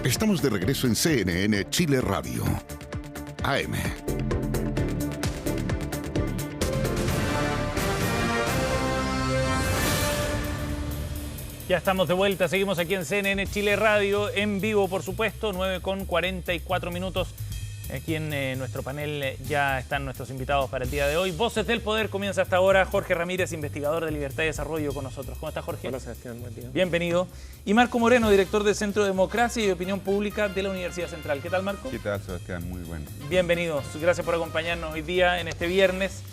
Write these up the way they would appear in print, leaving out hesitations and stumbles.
Estamos de regreso en CNN Chile Radio. AM. Ya estamos de vuelta, seguimos aquí en CNN Chile Radio, en vivo por supuesto, 9:44. Aquí en nuestro panel ya están nuestros invitados para el día de hoy. Voces del Poder comienza hasta ahora. Jorge Ramírez, investigador de Libertad y Desarrollo con nosotros. ¿Cómo estás, Jorge? Hola, Sebastián, buen día. Bienvenido. Y Marco Moreno, director del Centro de Democracia y Opinión Pública de la Universidad Central. ¿Qué tal, Marco? ¿Qué tal, Sebastián? Muy bueno. Bienvenidos. Gracias por acompañarnos hoy día en este viernes.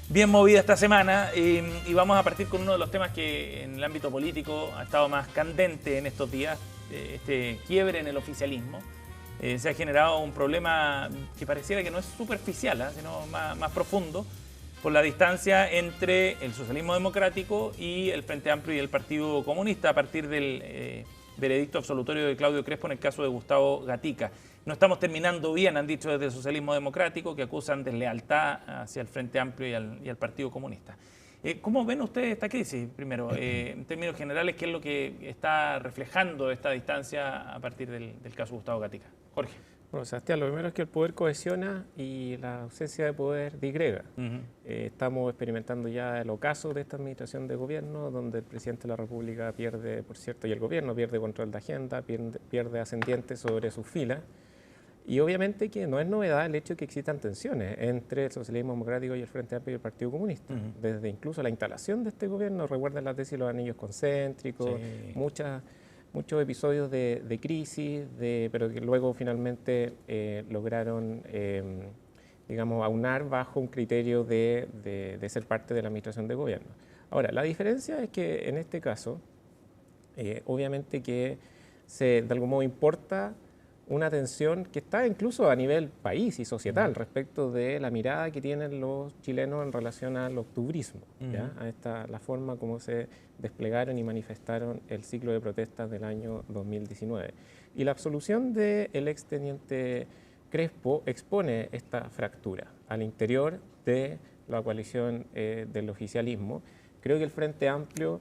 Bien movida esta semana y vamos a partir con uno de los temas que en el ámbito político ha estado más candente en estos días, este quiebre en el oficialismo. Se ha generado un problema que pareciera que no es superficial, sino más profundo, por la distancia entre el socialismo democrático y el Frente Amplio y el Partido Comunista a partir del veredicto absolutorio de Claudio Crespo en el caso de Gustavo Gatica. No estamos terminando bien, han dicho desde el socialismo democrático, que acusan deslealtad hacia el Frente Amplio y al Partido Comunista. ¿Cómo ven ustedes esta crisis? Primero, en términos generales, ¿qué es lo que está reflejando esta distancia a partir del caso Gustavo Gatica? Jorge. Bueno, Sebastián, lo primero es que el poder cohesiona y la ausencia de poder digrega. Estamos experimentando ya el ocaso de esta administración de gobierno, donde el presidente de la República pierde, por cierto, y el gobierno pierde control de agenda, pierde ascendientes sobre sus filas. Y obviamente que no es novedad el hecho de que existan tensiones entre el socialismo democrático y el Frente Amplio y el Partido Comunista. Desde incluso la instalación de este gobierno, recuerden la tesis de los anillos concéntricos, sí, muchos episodios de crisis, pero que luego finalmente lograron, digamos, aunar bajo un criterio de ser parte de la administración de gobierno. Ahora, la diferencia es que en este caso, obviamente que de algún modo importa una tensión que está incluso a nivel país y societal respecto de la mirada que tienen los chilenos en relación al octubrismo, ¿ya? A la forma como se desplegaron y manifestaron el ciclo de protestas del año 2019. Y la absolución del exteniente Crespo expone esta fractura al interior de la coalición del oficialismo. Creo que el Frente Amplio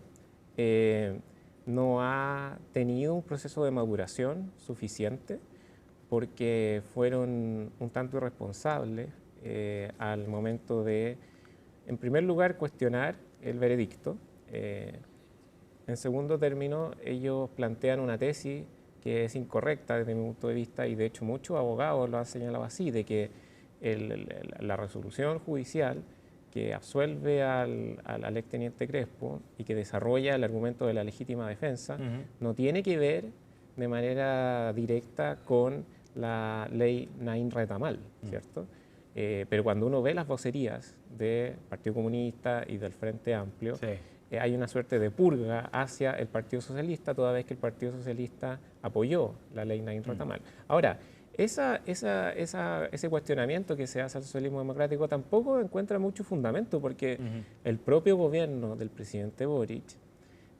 no ha tenido un proceso de maduración suficiente, porque fueron un tanto irresponsables al momento de, en primer lugar, cuestionar el veredicto. En segundo término, ellos plantean una tesis que es incorrecta desde mi punto de vista, y de hecho muchos abogados lo han señalado así, de que la resolución judicial que absuelve al exteniente Crespo y que desarrolla el argumento de la legítima defensa no tiene que ver de manera directa con la ley Naín Retamal, ¿cierto? Pero cuando uno ve las vocerías del Partido Comunista y del Frente Amplio, sí, hay una suerte de purga hacia el Partido Socialista, toda vez que el Partido Socialista apoyó la ley Naín Retamal. Ahora, ese cuestionamiento que se hace al socialismo democrático tampoco encuentra mucho fundamento, porque el propio gobierno del presidente Boric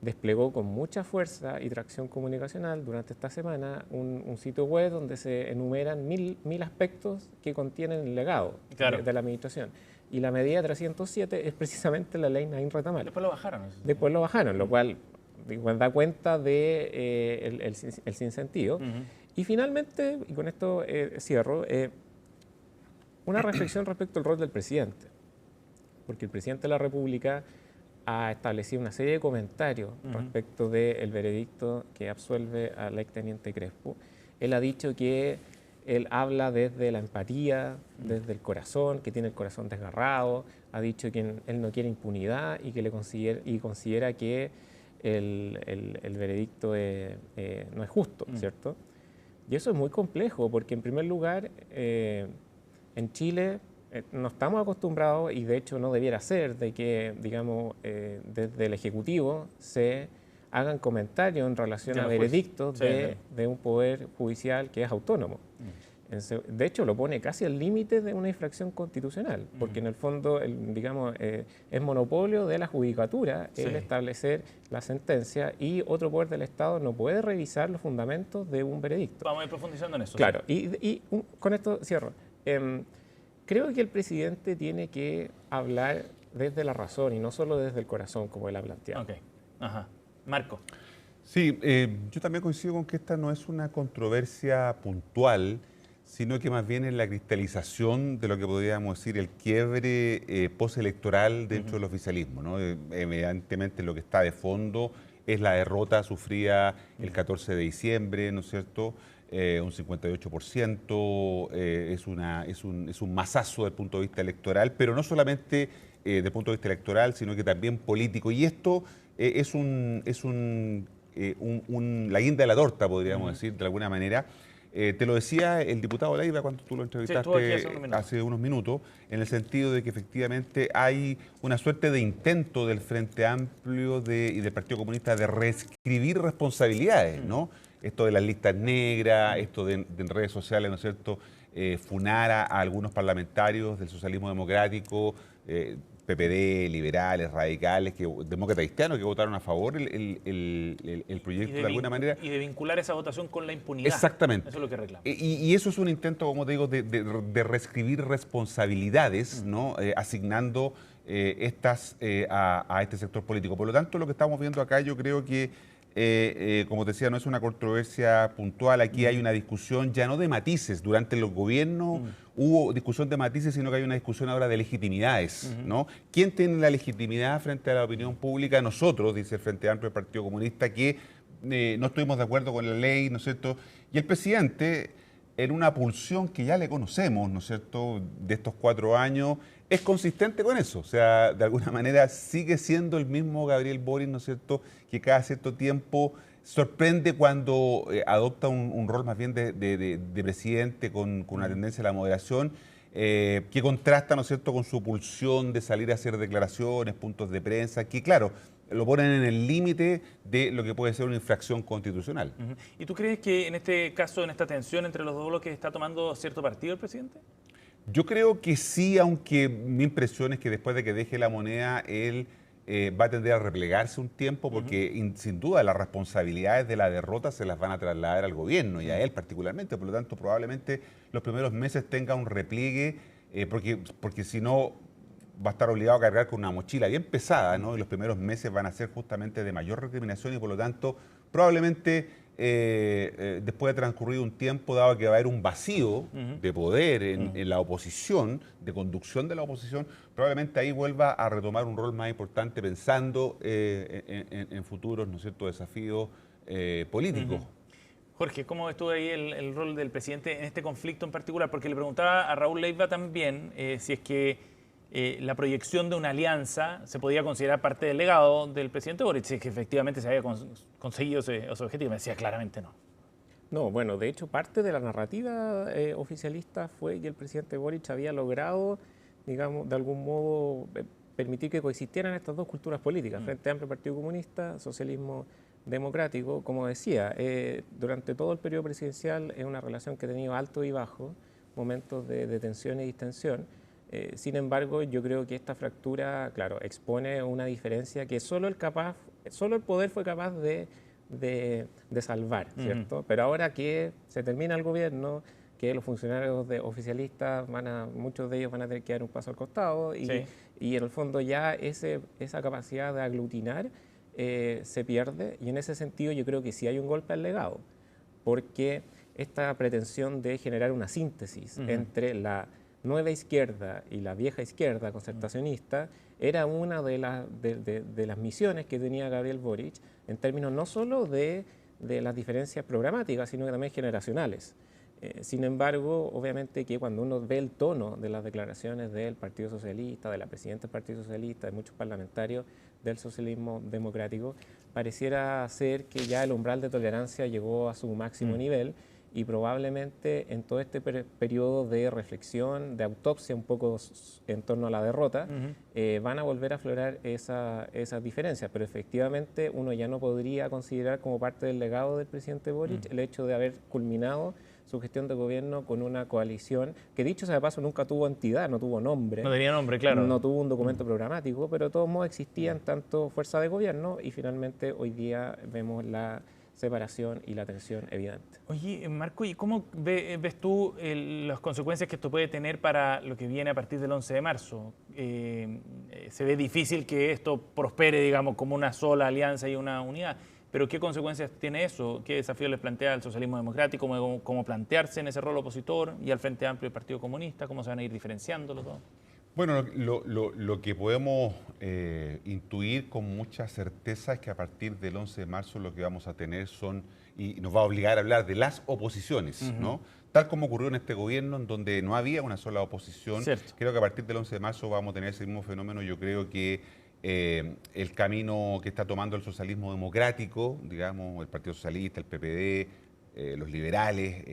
desplegó con mucha fuerza y tracción comunicacional durante esta semana un sitio web donde se enumeran mil aspectos que contienen el legado, claro, de la administración. Y la medida 307 es precisamente la ley Naín Retamal. Después lo bajaron. Después lo bajaron, lo cual da cuenta de el sinsentido. Y finalmente, y con esto cierro, una reflexión respecto al rol del presidente. Porque el presidente de la República ha establecido una serie de comentarios respecto del veredicto que absuelve al exteniente Crespo. Él ha dicho que él habla desde la empatía, desde el corazón, que tiene el corazón desgarrado, ha dicho que él no quiere impunidad y que considera que el veredicto no es justo, ¿cierto? Y eso es muy complejo porque, en primer lugar, en Chile no estamos acostumbrados, y de hecho no debiera ser, de que, digamos, desde el Ejecutivo se hagan comentarios en relación a veredictos de un poder judicial que es autónomo. De hecho, lo pone casi al límite de una infracción constitucional, porque en el fondo, digamos, es monopolio de la judicatura el establecer la sentencia, y otro poder del Estado no puede revisar los fundamentos de un veredicto. Vamos a ir profundizando en eso. Claro, y con esto cierro. Creo que el presidente tiene que hablar desde la razón y no solo desde el corazón, como él ha planteado. Ok. Ajá. Marco. Sí, yo también coincido con que esta no es una controversia puntual, sino que más bien es la cristalización de lo que podríamos decir el quiebre postelectoral dentro del oficialismo, ¿no? Evidentemente lo que está de fondo es la derrota sufrida el 14 de diciembre, ¿no es cierto? Un 58%, es un masazo desde el punto de vista electoral, pero no solamente desde el punto de vista electoral, sino que también político. Y esto la guinda de la torta, podríamos decir, de alguna manera. Te lo decía el diputado Leiva cuando tú lo entrevistaste hace unos minutos, en el sentido de que efectivamente hay una suerte de intento del Frente Amplio y del Partido Comunista de reescribir responsabilidades, ¿no? Esto de las listas negras, esto de en redes sociales, ¿no es cierto?, funar a algunos parlamentarios del socialismo democrático, PPD, liberales, radicales, demócratas cristianos que votaron a favor el proyecto de alguna manera. Y de vincular esa votación con la impunidad. Exactamente. Eso es lo que reclama. Y eso es un intento, como te digo, de reescribir responsabilidades, ¿no? Asignando estas a este sector político. Por lo tanto, lo que estamos viendo acá, yo creo que como te decía, no es una controversia puntual. Aquí hay una discusión ya no de matices. Durante los gobiernos hubo discusión de matices, sino que hay una discusión ahora de legitimidades, ¿no? ¿Quién tiene la legitimidad frente a la opinión pública? Nosotros, dice el Frente Amplio del Partido Comunista, que no estuvimos de acuerdo con la ley, ¿no es cierto? Y el presidente, en una pulsión que ya le conocemos, ¿no es cierto?, de estos 4 años, es consistente con eso. O sea, de alguna manera sigue siendo el mismo Gabriel Boric, ¿no es cierto?, que cada cierto tiempo sorprende cuando adopta un rol más bien de presidente con una tendencia a la moderación, que contrasta, ¿no es cierto?, con su pulsión de salir a hacer declaraciones, puntos de prensa, que claro, lo ponen en el límite de lo que puede ser una infracción constitucional. ¿Y tú crees que en este caso, en esta tensión entre los dos bloques, está tomando cierto partido el presidente? Yo creo que sí, aunque mi impresión es que después de que deje la moneda, él va a tender a replegarse un tiempo, porque sin duda las responsabilidades de la derrota se las van a trasladar al gobierno y a él particularmente. Por lo tanto, probablemente los primeros meses tenga un repliegue, porque si no va a estar obligado a cargar con una mochila bien pesada, ¿no? Y los primeros meses van a ser justamente de mayor recriminación y por lo tanto probablemente después de transcurrido un tiempo, dado que va a haber un vacío de poder en la oposición, de conducción de la oposición, probablemente ahí vuelva a retomar un rol más importante pensando en futuros, ¿no es cierto?, desafíos políticos. Jorge, ¿cómo estuvo ahí el rol del presidente en este conflicto en particular? Porque le preguntaba a Raúl Leiva también si es que la proyección de una alianza se podía considerar parte del legado del presidente Boric, si es que efectivamente se había conseguido ese objetivo. Me decía claramente no. No, bueno, de hecho parte de la narrativa oficialista fue que el presidente Boric había logrado, digamos, de algún modo permitir que coexistieran estas dos culturas políticas, Frente Amplio, Partido Comunista, socialismo democrático. Como decía, durante todo el periodo presidencial es una relación que ha tenido alto y bajo, momentos de tensión y distensión. Sin embargo, yo creo que esta fractura, claro, expone una diferencia que solo el poder fue capaz de salvar, ¿cierto? Pero ahora que se termina el gobierno, que los funcionarios oficialistas, muchos de ellos van a tener que dar un paso al costado y en el fondo ya esa capacidad de aglutinar se pierde, y en ese sentido yo creo que sí hay un golpe al legado, porque esta pretensión de generar una síntesis entre la nueva izquierda y la vieja izquierda concertacionista era una de las misiones que tenía Gabriel Boric en términos no solo de las diferencias programáticas, sino que también generacionales. Sin embargo, obviamente que cuando uno ve el tono de las declaraciones del Partido Socialista, de la presidenta del Partido Socialista, de muchos parlamentarios del socialismo democrático, pareciera ser que ya el umbral de tolerancia llegó a su máximo nivel, y probablemente en todo este periodo de reflexión, de autopsia un poco en torno a la derrota, van a volver a aflorar esas diferencias. Pero efectivamente uno ya no podría considerar como parte del legado del presidente Boric el hecho de haber culminado su gestión de gobierno con una coalición que, dicho sea de paso, nunca tuvo entidad, no tuvo nombre. No tenía nombre, claro. No tuvo un documento programático, pero de todos modos existían tanto fuerza de gobierno y finalmente hoy día vemos la separación y la tensión evidente. Oye, Marco, ¿y cómo ves tú las consecuencias que esto puede tener para lo que viene a partir del 11 de marzo? ¿Se ve difícil que esto prospere, digamos, como una sola alianza y una unidad? pero ¿qué consecuencias tiene eso? ¿Qué desafío les plantea el socialismo democrático? ¿Cómo plantearse en ese rol opositor y al Frente Amplio y el Partido Comunista? ¿Cómo se van a ir diferenciando los dos? Bueno, lo que podemos intuir con mucha certeza es que a partir del 11 de marzo lo que vamos a tener son, y nos va a obligar a hablar de las oposiciones, ¿no? Tal como ocurrió en este gobierno, en donde no había una sola oposición. Cierto. Creo que a partir del 11 de marzo vamos a tener ese mismo fenómeno. Yo creo que el camino que está tomando el socialismo democrático, digamos, el Partido Socialista, el PPD, los liberales,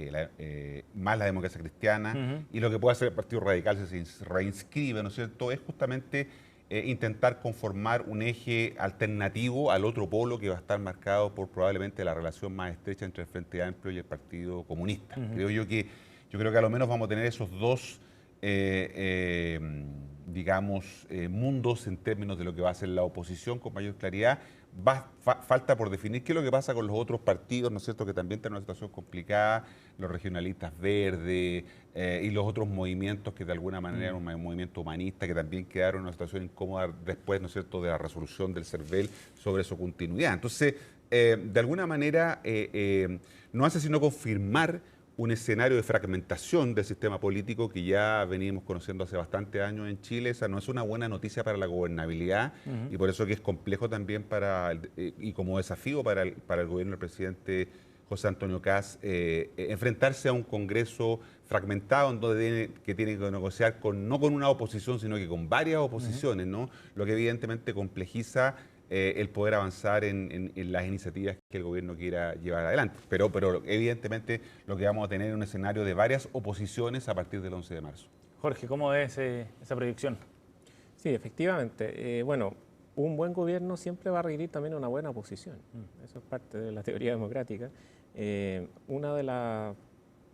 más la democracia cristiana, y lo que puede hacer el Partido Radical si se reinscribe, ¿no es cierto?, es justamente intentar conformar un eje alternativo al otro polo que va a estar marcado por probablemente la relación más estrecha entre el Frente Amplio y el Partido Comunista. Yo creo que a lo menos vamos a tener esos dos mundos en términos de lo que va a ser la oposición con mayor claridad. Falta por definir qué es lo que pasa con los otros partidos, ¿no es cierto?, que también están en una situación complicada, los regionalistas verdes y los otros movimientos que de alguna manera eran un movimiento humanista, que también quedaron en una situación incómoda después, ¿no es cierto?, de la resolución del CERVEL sobre su continuidad. Entonces, de alguna manera, no hace sino confirmar un escenario de fragmentación del sistema político que ya venimos conociendo hace bastantes años en Chile. Esa no es una buena noticia para la gobernabilidad y por eso que es complejo también y como desafío para el gobierno del presidente José Antonio Kast enfrentarse a un Congreso fragmentado en donde tiene que negociar no con una oposición, sino que con varias oposiciones, ¿no? Lo que evidentemente complejiza el poder avanzar en las iniciativas que el gobierno quiera llevar adelante. Pero evidentemente lo que vamos a tener es un escenario de varias oposiciones a partir del 11 de marzo. Jorge, ¿cómo es esa proyección? Sí, efectivamente. Bueno, un buen gobierno siempre va a requerir también una buena oposición. Eso es parte de la teoría democrática. Una de las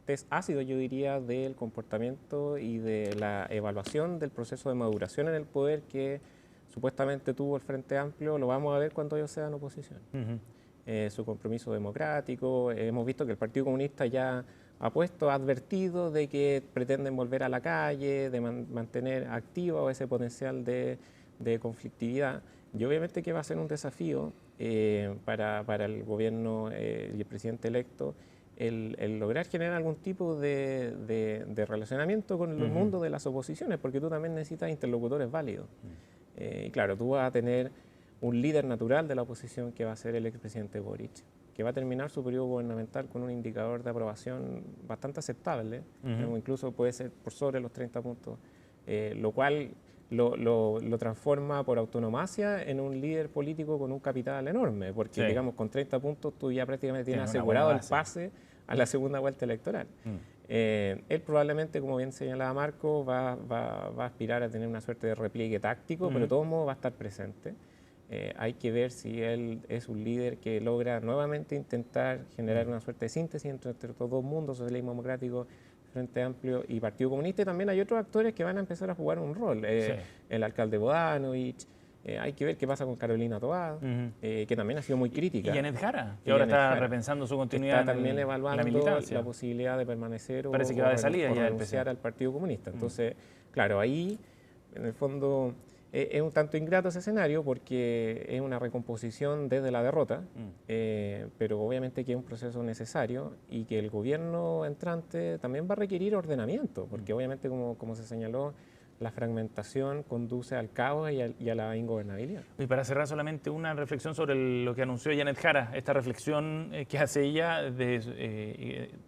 test ácidos, yo diría, del comportamiento y de la evaluación del proceso de maduración en el poder que supuestamente tuvo el Frente Amplio, lo vamos a ver cuando ellos sean oposición. Su compromiso democrático, hemos visto que el Partido Comunista ya ha advertido de que pretenden volver a la calle, de mantener activo ese potencial de conflictividad. Y obviamente que va a ser un desafío para el gobierno y el presidente electo el lograr generar algún tipo de relacionamiento con el mundo de las oposiciones, porque tú también necesitas interlocutores válidos. Y claro, tú vas a tener un líder natural de la oposición que va a ser el expresidente Boric, que va a terminar su periodo gubernamental con un indicador de aprobación bastante aceptable, incluso puede ser por sobre los 30 puntos, lo cual lo transforma por autonomacia en un líder político con un capital enorme, porque digamos con 30 puntos tú ya prácticamente tienes asegurado el pase a la segunda vuelta electoral. Él probablemente, como bien señalaba Marco, va a aspirar a tener una suerte de repliegue táctico, pero de todos modos va a estar presente. Hay que ver si él es un líder que logra nuevamente intentar generar una suerte de síntesis entre estos dos mundos, socialismo democrático, Frente Amplio y Partido Comunista. Y también hay otros actores que van a empezar a jugar un rol. El alcalde Bodanovich. Hay que ver qué pasa con Carolina Toá, que también ha sido muy crítica. Y Janet Jara, que ahora está repensando su continuidad. Está también evaluando la posibilidad de permanecer Parece que va de salida o ya renunciar al Partido Comunista. Entonces, claro, ahí en el fondo es un tanto ingrato ese escenario porque es una recomposición desde la derrota, pero obviamente que es un proceso necesario y que el gobierno entrante también va a requerir ordenamiento, porque obviamente como se señaló, la fragmentación conduce al caos y a la ingobernabilidad. Y para cerrar solamente una reflexión sobre lo que anunció Janet Jara, esta reflexión que hace ella,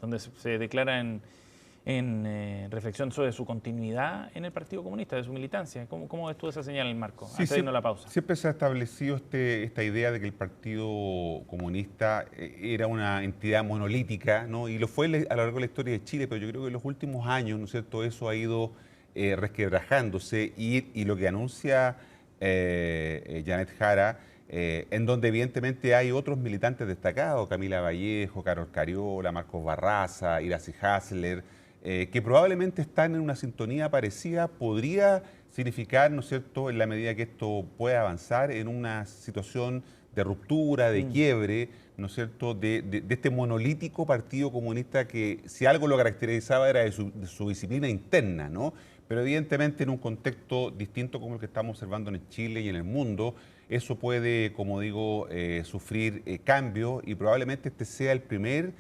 donde se declara en reflexión sobre su continuidad en el Partido Comunista, de su militancia. ¿Cómo ves tú esa señal, Marco? Antes de irnos a la pausa. Siempre se ha establecido esta idea de que el Partido Comunista era una entidad monolítica, ¿no? Y lo fue a lo largo de la historia de Chile, pero yo creo que en los últimos años, ¿no es cierto?, eso ha ido resquebrajándose y lo que anuncia Janet Jara, en donde evidentemente hay otros militantes destacados, Camila Vallejo, Carol Cariola, Marcos Barraza, Iracy Hasler, que probablemente están en una sintonía parecida, podría significar, ¿no es cierto?, en la medida que esto pueda avanzar, en una situación de ruptura, de quiebre, ¿no es cierto?, de este monolítico Partido Comunista que si algo lo caracterizaba era de su disciplina interna, ¿no? pero evidentemente en un contexto distinto como el que estamos observando en Chile y en el mundo, eso puede, como digo, sufrir cambios y probablemente este sea el primer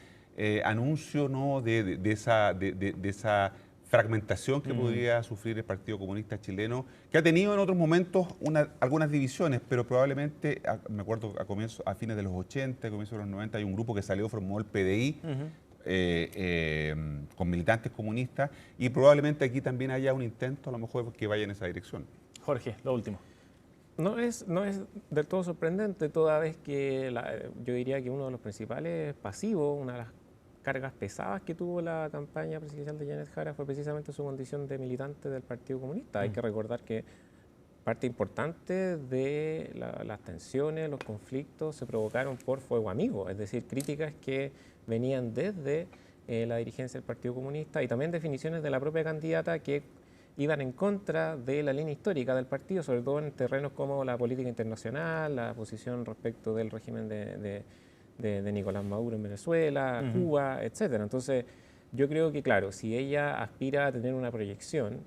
anuncio, ¿no?, de esa fragmentación que podría sufrir el Partido Comunista Chileno, que ha tenido en otros momentos algunas divisiones, pero probablemente, me acuerdo a fines de los 80, comienzos de los 90, hay un grupo que salió, formó el PDI, con militantes comunistas, y probablemente aquí también haya un intento, a lo mejor, que vaya en esa dirección. Jorge, lo último. No es del todo sorprendente, toda vez que yo diría que uno de los principales pasivos, una de las cargas pesadas que tuvo la campaña presidencial de Janet Jara fue precisamente su condición de militante del Partido Comunista. Hay que recordar que parte importante de las tensiones, los conflictos se provocaron por fuego amigo, es decir, críticas que venían desde la dirigencia del Partido Comunista y también definiciones de la propia candidata que iban en contra de la línea histórica del partido, sobre todo en terrenos como la política internacional, la posición respecto del régimen de Nicolás Maduro en Venezuela, Cuba, etcétera. Entonces, yo creo que, claro, si ella aspira a tener una proyección,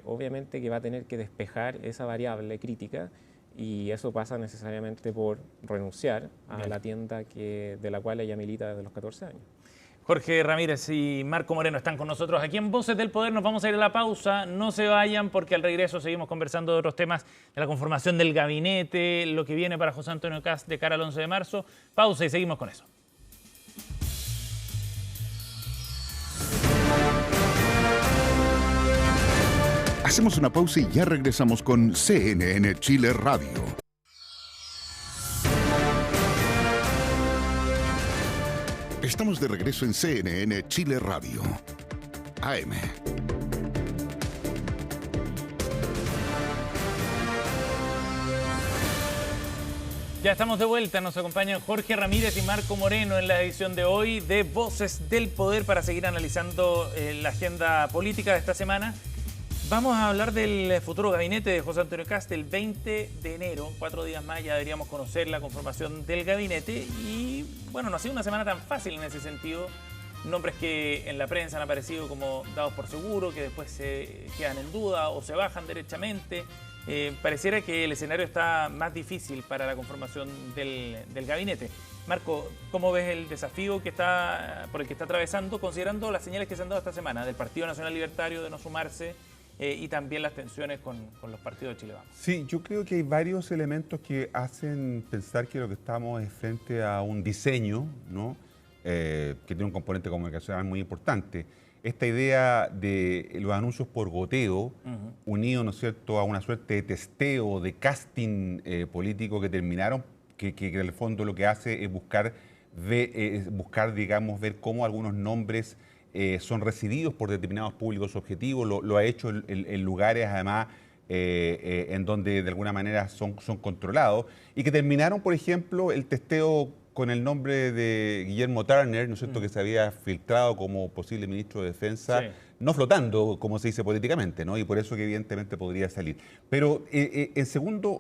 obviamente que va a tener que despejar esa variable crítica y eso pasa necesariamente por renunciar a la tienda de la cual ella milita desde los 14 años. Jorge Ramírez y Marco Moreno están con nosotros aquí en Voces del Poder. Nos vamos a ir a la pausa. No se vayan porque al regreso seguimos conversando de otros temas de la conformación del gabinete, lo que viene para José Antonio Kast de cara al 11 de marzo. Pausa y seguimos con eso. Hacemos una pausa y ya regresamos con CNN Chile Radio. Estamos de regreso en CNN Chile Radio. AM. Ya estamos de vuelta, nos acompañan Jorge Ramírez y Marco Moreno en la edición de hoy de Voces del Poder para seguir analizando la agenda política de esta semana. Vamos a hablar del futuro gabinete de José Antonio Kast el 20 de enero, 4 días más ya deberíamos conocer la conformación del gabinete y bueno, no ha sido una semana tan fácil en ese sentido. Nombres que en la prensa han aparecido como dados por seguro, que después se quedan en duda o se bajan derechamente. Pareciera que el escenario está más difícil para la conformación del gabinete. Marco, ¿cómo ves el desafío por el que está atravesando, considerando las señales que se han dado esta semana del Partido Nacional Libertario de no sumarse y también las tensiones con los partidos de Chile Vamos? Sí, yo creo que hay varios elementos que hacen pensar que lo que estamos es frente a un diseño, ¿no? Que tiene un componente comunicacional muy importante. Esta idea de los anuncios por goteo, unido, ¿no es cierto?, a una suerte de testeo, de casting político que terminaron, que en el fondo lo que hace es buscar, digamos, ver cómo algunos nombres son recibidos por determinados públicos objetivos, lo ha hecho en lugares además en donde de alguna manera son controlados y que terminaron, por ejemplo, el testeo con el nombre de Guillermo Turner, ¿no es cierto?, que se había filtrado como posible ministro de Defensa, sí, no flotando, como se dice políticamente, ¿no? Y por eso que evidentemente podría salir. Pero el segundo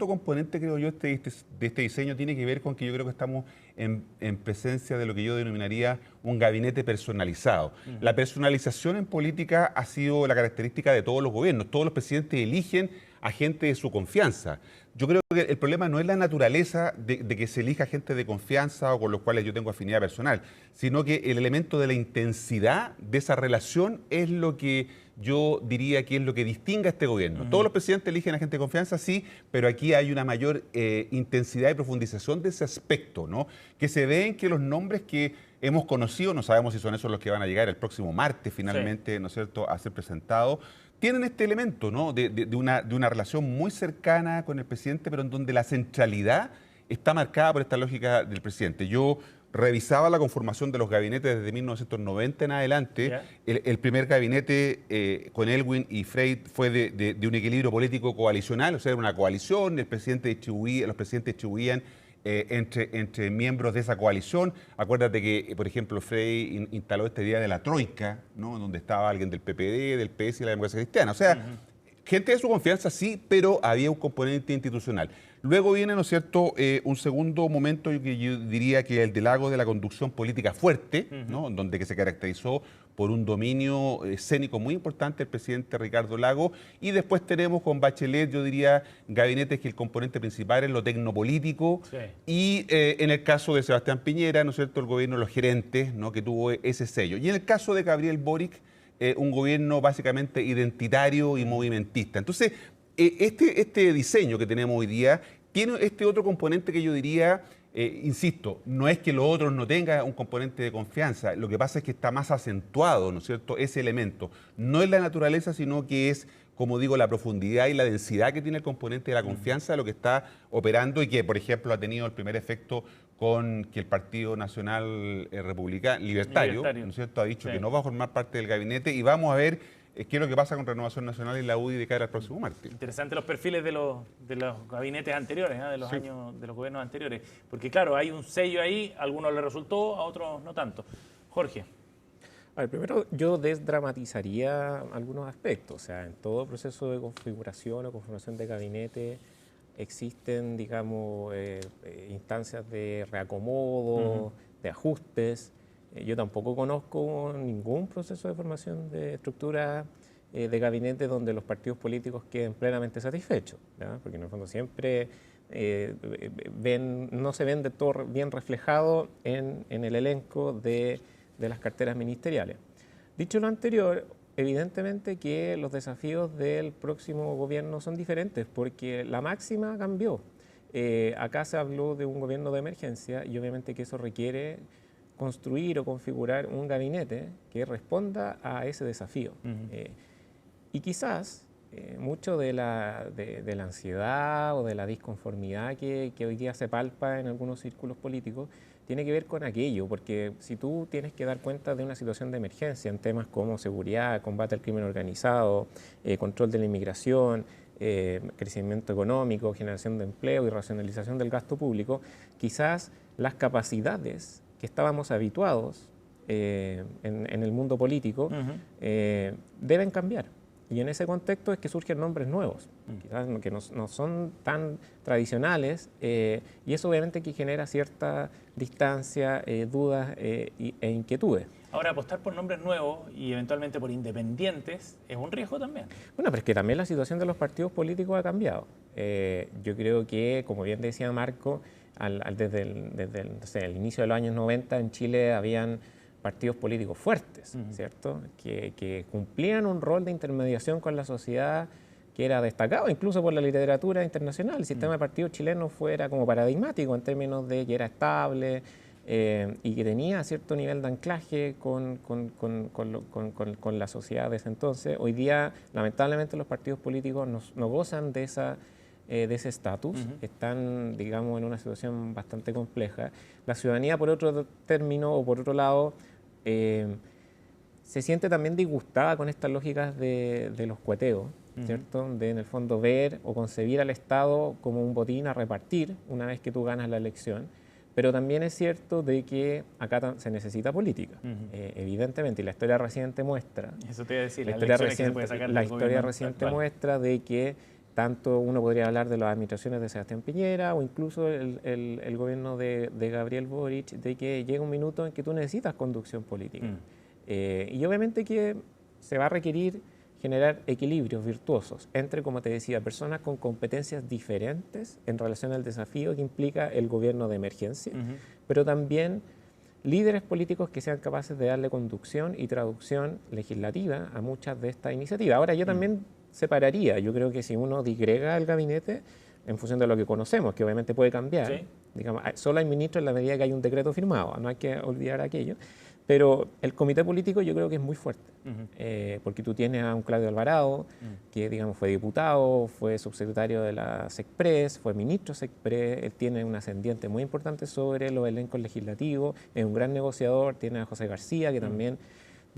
componente, creo yo, de este diseño tiene que ver con que yo creo que estamos en presencia de lo que yo denominaría un gabinete personalizado. La personalización en política ha sido la característica de todos los gobiernos. Todos los presidentes eligen a gente de su confianza. Yo creo que el problema no es la naturaleza de que se elija gente de confianza o con los cuales yo tengo afinidad personal, sino que el elemento de la intensidad de esa relación es lo que yo diría que es lo que distingue a este gobierno. Todos los presidentes eligen a gente de confianza, sí, pero aquí hay una mayor intensidad y profundización de ese aspecto, ¿no? Que se ve en que los nombres que hemos conocido, no sabemos si son esos los que van a llegar el próximo martes finalmente, sí, ¿no es cierto?, a ser presentados, tienen este elemento, ¿no?, de una relación muy cercana con el presidente, pero en donde la centralidad está marcada por esta lógica del presidente. Yo revisaba la conformación de los gabinetes desde 1990 en adelante. Yeah. El primer gabinete con Elwin y Frey fue de un equilibrio político coalicional, o sea, era una coalición, los presidentes distribuían entre miembros de esa coalición. Acuérdate que, por ejemplo, Frey instaló esta idea de la troika, ¿no?, donde estaba alguien del PPD, del PS y la Democracia Cristiana. O sea, gente de su confianza sí, pero había un componente institucional. Luego viene, ¿no es cierto?, un segundo momento que yo diría que el del lago de la conducción política fuerte, ¿no?, donde que se caracterizó por un dominio escénico muy importante el presidente Ricardo Lagos, y después tenemos con Bachelet, yo diría, gabinetes que el componente principal es lo tecnopolítico, Sí. y en el caso de Sebastián Piñera, ¿no es cierto?, el gobierno de los gerentes, ¿no?, que tuvo ese sello. Y en el caso de Gabriel Boric, un gobierno básicamente identitario y movimentista. Entonces, este diseño que tenemos hoy día tiene este otro componente que yo diría, insisto, no es que los otros no tengan un componente de confianza, lo que pasa es que está más acentuado, ¿no es cierto?, ese elemento. No es la naturaleza, sino que es, como digo, la profundidad y la densidad que tiene el componente de la confianza de lo que está operando y que, por ejemplo, ha tenido el primer efecto con que el Partido Nacional Libertario, ¿no es cierto?, ha dicho Sí. que no va a formar parte del gabinete, y vamos a ver qué es lo que pasa con Renovación Nacional y la UDI de cara al próximo martes. Interesante los perfiles de los gabinetes anteriores, de los años, de los gobiernos anteriores. Porque claro, hay un sello ahí, a algunos les resultó, a otros no tanto. Jorge. A ver, primero yo desdramatizaría algunos aspectos. O sea, en todo proceso de configuración o conformación de gabinete existen, digamos, instancias de reacomodo, de ajustes. Yo tampoco conozco ningún proceso de formación de estructura de gabinete donde los partidos políticos queden plenamente satisfechos, ¿ya? Porque en el fondo siempre no se ven de todo bien reflejado en el elenco de las carteras ministeriales. Dicho lo anterior, evidentemente que los desafíos del próximo gobierno son diferentes porque la máxima cambió. Acá se habló de un gobierno de emergencia y obviamente que eso requiere construir o configurar un gabinete que responda a ese desafío. Y quizás mucho de la ansiedad o de la disconformidad que hoy día se palpa en algunos círculos políticos tiene que ver con aquello, porque si tú tienes que dar cuenta de una situación de emergencia en temas como seguridad, combate al crimen organizado, control de la inmigración, crecimiento económico, generación de empleo y racionalización del gasto público, quizás las capacidades que estábamos habituados en el mundo político deben cambiar. Y en ese contexto es que surgen nombres nuevos, quizás que no son tan tradicionales, y eso obviamente que genera cierta distancia, dudas e inquietudes. Ahora, apostar por nombres nuevos y eventualmente por independientes es un riesgo también. Bueno, pero es que también la situación de los partidos políticos ha cambiado. Yo creo que, como bien decía Marco, desde el inicio de los años 90 en Chile habían partidos políticos fuertes, ¿cierto? Que cumplían un rol de intermediación con la sociedad que era destacado incluso por la literatura internacional. El sistema de partidos chileno era como paradigmático en términos de que era estable y que tenía cierto nivel de anclaje con la sociedad de ese entonces. Hoy día, lamentablemente, los partidos políticos no gozan de ese estatus, están, digamos, en una situación bastante compleja. La ciudadanía, por otro término o por otro lado, se siente también disgustada con estas lógicas de los cueteos, ¿cierto? De, en el fondo, ver o concebir al Estado como un botín a repartir una vez que tú ganas la elección. Pero también es cierto de que acá se necesita política, evidentemente, y la historia reciente muestra. Eso te iba a decir, la historia reciente muestra de que tanto uno podría hablar de las administraciones de Sebastián Piñera o incluso el gobierno de Gabriel Boric, de que llega un minuto en que tú necesitas conducción política. Y obviamente que se va a requerir generar equilibrios virtuosos entre, como te decía, personas con competencias diferentes en relación al desafío que implica el gobierno de emergencia, pero también líderes políticos que sean capaces de darle conducción y traducción legislativa a muchas de estas iniciativas. Ahora, yo también separaría, yo creo que si uno digrega el gabinete en función de lo que conocemos, que obviamente puede cambiar, digamos, solo hay ministros en la medida que hay un decreto firmado, no hay que olvidar aquello, pero el comité político yo creo que es muy fuerte, porque tú tienes a un Claudio Alvarado, que digamos fue diputado, fue subsecretario de la SECPRES, fue ministro SECPRES, él tiene un ascendiente muy importante sobre los elencos legislativos, es un gran negociador, tiene a José García, que también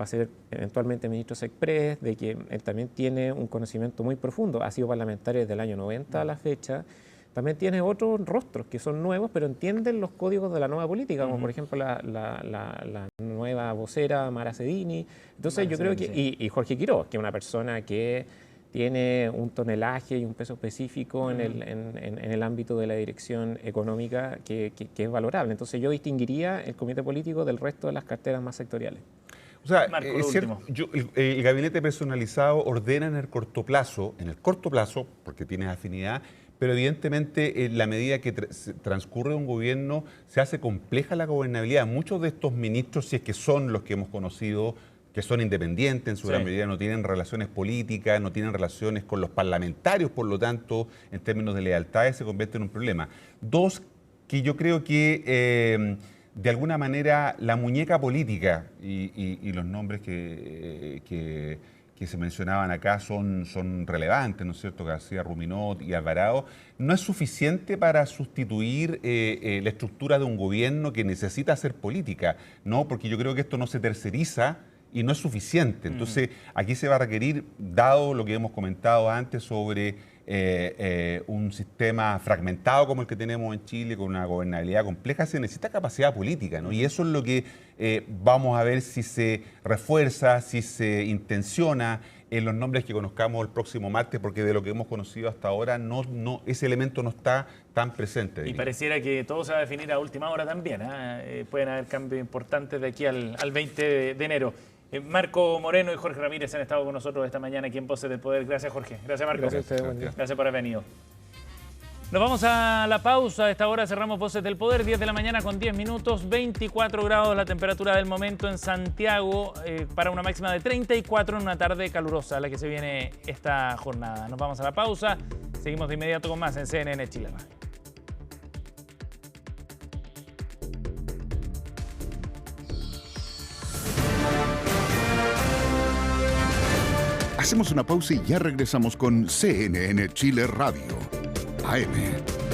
va a ser eventualmente ministro SECPRES, de que él también tiene un conocimiento muy profundo, ha sido parlamentario desde el año 90 a la fecha. También tiene otros rostros que son nuevos, pero entienden los códigos de la nueva política, como por ejemplo la nueva vocera Mara Cedini. Entonces yo creo que, y Jorge Quiroz, que es una persona que tiene un tonelaje y un peso específico en el ámbito de la dirección económica que es valorable. Entonces yo distinguiría el comité político del resto de las carteras más sectoriales. O sea, Marco, es cierto, el gabinete personalizado ordena en el corto plazo, porque tienes afinidad, pero evidentemente en la medida que transcurre un gobierno se hace compleja la gobernabilidad. Muchos de estos ministros, si es que son los que hemos conocido, que son independientes en su gran medida, no tienen relaciones políticas, no tienen relaciones con los parlamentarios, por lo tanto, en términos de lealtades se convierte en un problema. Dos, que yo creo que de alguna manera la muñeca política y los nombres que se mencionaban acá son relevantes, ¿no es cierto? García Ruminot y Alvarado, no es suficiente para sustituir la estructura de un gobierno que necesita hacer política, ¿no? Porque yo creo que esto no se terceriza y no es suficiente. Entonces, aquí se va a requerir, dado lo que hemos comentado antes sobre un sistema fragmentado como el que tenemos en Chile, con una gobernabilidad compleja, se necesita capacidad política, ¿no? Y eso es lo que vamos a ver si se refuerza, si se intenciona en los nombres que conozcamos el próximo martes, porque de lo que hemos conocido hasta ahora, ese elemento no está tan presente. Y pareciera que todo se va a definir a última hora también, ¿eh? Pueden haber cambios importantes de aquí al 20 de enero. Marco Moreno y Jorge Ramírez han estado con nosotros esta mañana aquí en Voces del Poder. Gracias, Jorge. Gracias, Marco. Gracias a ustedes. Gracias por haber venido. Nos vamos a la pausa. A esta hora cerramos Voces del Poder, 10 de la mañana con 10 minutos, 24 grados la temperatura del momento en Santiago, para una máxima de 34 en una tarde calurosa, la que se viene esta jornada. Nos vamos a la pausa. Seguimos de inmediato con más en CNN Chile Radio. Hacemos una pausa y ya regresamos con CNN Chile Radio, AM.